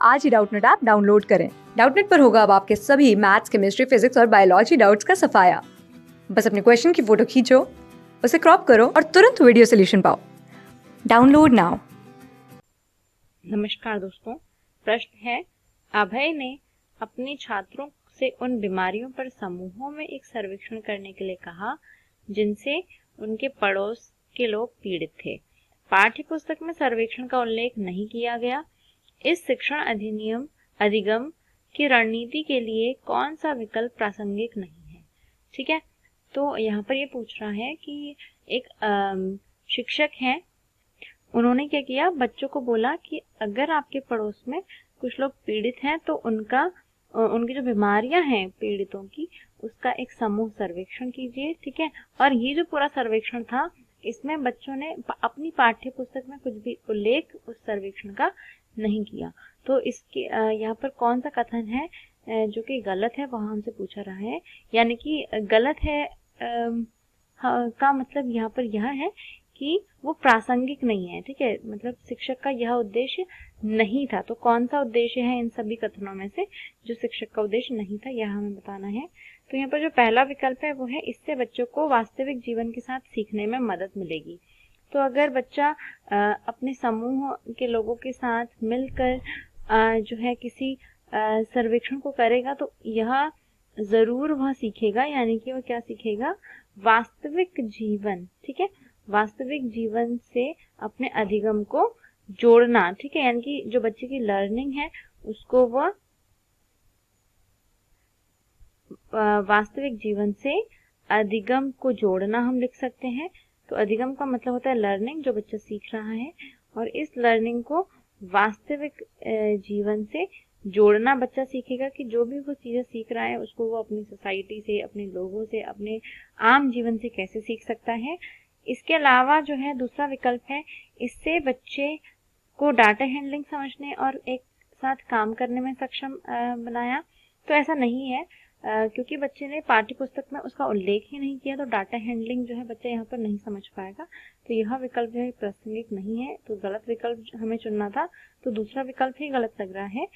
आज ही Doubtnut app download करें। Doubtnut पर होगा अब आपके सभी मैथ्स, केमिस्ट्री, फिजिक्स और बायोलॉजी डाउट्स का सफाया। बस अपने क्वेश्चन की फोटो खींचो, उसे क्रॉप करो और तुरंत वीडियो सोल्यूशन पाओ। Download now. नमस्कार दोस्तों, प्रश्न है, अभय ने अपने छात्रों से उन बीमारियों पर समूहों में एक सर्वेक्षण करने के लिए कहा जिनसे उनके पड़ोस के लोग पीड़ित थे। पाठ्य पुस्तक में सर्वेक्षण का उल्लेख नहीं किया गया। इस शिक्षण अधिगम की रणनीति के लिए कौन सा विकल्प प्रासंगिक नहीं है? ठीक है, तो यहाँ पर ये पूछ रहा है कि एक शिक्षक हैं, उन्होंने क्या किया, बच्चों को बोला कि अगर आपके पड़ोस में कुछ लोग पीड़ित हैं तो उनकी जो बीमारियां हैं पीड़ितों की, उसका एक समूह सर्वेक्षण कीजिए। ठीक है, और ये जो पूरा सर्वेक्षण था, इसमें बच्चों ने अपनी पाठ्य पुस्तक में कुछ भी उल्लेख उस सर्वेक्षण का नहीं किया। तो इसके यहाँ पर कौन सा कथन है जो कि गलत है, वह हमसे पूछा रहा है। यानी कि गलत है का मतलब यहाँ पर यह है कि वो प्रासंगिक नहीं है। ठीक है, मतलब शिक्षक का यह उद्देश्य नहीं था। तो कौन सा उद्देश्य है इन सभी कथनों में से जो शिक्षक का उद्देश्य नहीं था, यह हमें बताना है। तो यहाँ पर जो पहला विकल्प है वो है, इससे बच्चों को वास्तविक जीवन के साथ सीखने में मदद मिलेगी। तो अगर बच्चा अपने समूह के लोगों के साथ मिलकर जो है किसी सर्वेक्षण को करेगा तो यह जरूर वह सीखेगा। यानी कि वह क्या सीखेगा? वास्तविक जीवन। ठीक है, वास्तविक जीवन से अपने अधिगम को जोड़ना। ठीक है, यानी कि जो बच्चे की लर्निंग है उसको वह वास्तविक जीवन से अधिगम को जोड़ना हम लिख सकते हैं। तो अधिगम का मतलब होता है लर्निंग, जो बच्चा सीख रहा है, और इस लर्निंग को वास्तविक जीवन से जोड़ना बच्चा सीखेगा कि जो भी वो चीज़ें सीख रहा है उसको वो अपनी सोसाइटी से, अपने लोगों से, अपने आम जीवन से कैसे सीख सकता है। इसके अलावा जो है दूसरा विकल्प है, इससे बच्चे को डाटा हैंडलिंग समझने और एक साथ काम करने में सक्षम बनाया। तो ऐसा नहीं है, क्योंकि बच्चे ने पाठ्य पुस्तक में उसका उल्लेख ही नहीं किया, तो डाटा हैंडलिंग जो है बच्चा यहाँ पर नहीं समझ पाएगा। तो यह विकल्प जो है प्रासंगिक नहीं है, तो गलत विकल्प हमें चुनना था। तो दूसरा विकल्प ही गलत लग रहा है,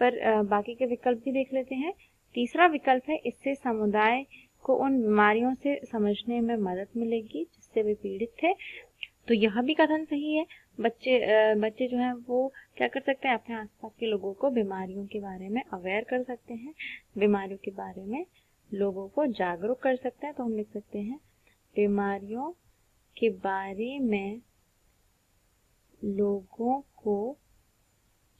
पर बाकी के विकल्प भी देख लेते हैं। तीसरा विकल्प है, इससे समुदाय को उन बीमारियों से समझने में मदद मिलेगी जिससे वे पीड़ित थे। तो यह भी कथन सही है। बच्चे जो हैं वो क्या कर सकते हैं, अपने आसपास के लोगों को बीमारियों के बारे में अवेयर कर सकते हैं, बीमारियों के बारे में लोगों को जागरूक कर सकते हैं। तो हम लिख सकते हैं बीमारियों के बारे में लोगों को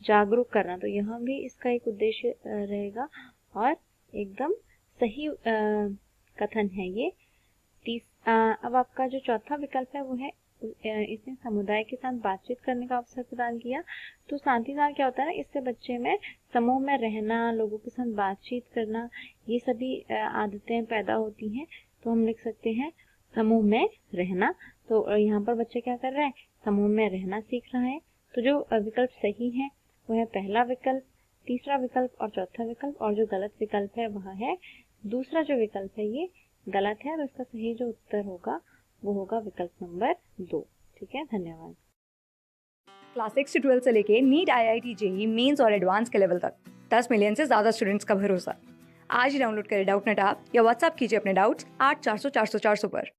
जागरूक करना। तो यह भी इसका एक उद्देश्य रहेगा और एकदम सही कथन है ये। अब आपका जो चौथा विकल्प है वो है, इसने समुदाय के साथ बातचीत करने का अवसर प्रदान किया। तो साथ ही साथ क्या होता है ना, इससे बच्चे में समूह में रहना, लोगों के साथ बातचीत करना, ये सभी आदतें पैदा होती हैं। तो हम लिख सकते हैं समूह में रहना। तो यहाँ पर बच्चे क्या कर रहा है, समूह में रहना सीख रहा है। तो जो विकल्प सही है वो है पहला विकल्प, तीसरा विकल्प और चौथा विकल्प, और जो गलत विकल्प है वह है दूसरा जो विकल्प है ये गलत है। तो इसका सही जो उत्तर होगा वो होगा विकल्प नंबर 2। ठीक है, धन्यवाद। क्लास 6 से 12 से लेके नीट, IIT, JEE मेंस और एडवांस के लेवल तक 10 मिलियन से ज्यादा स्टूडेंट्स का भरोसा। आज ही डाउनलोड करें डाउटनेट ऐप या व्हाट्सएप कीजिए अपने डाउट्स 8400 400 400 पर।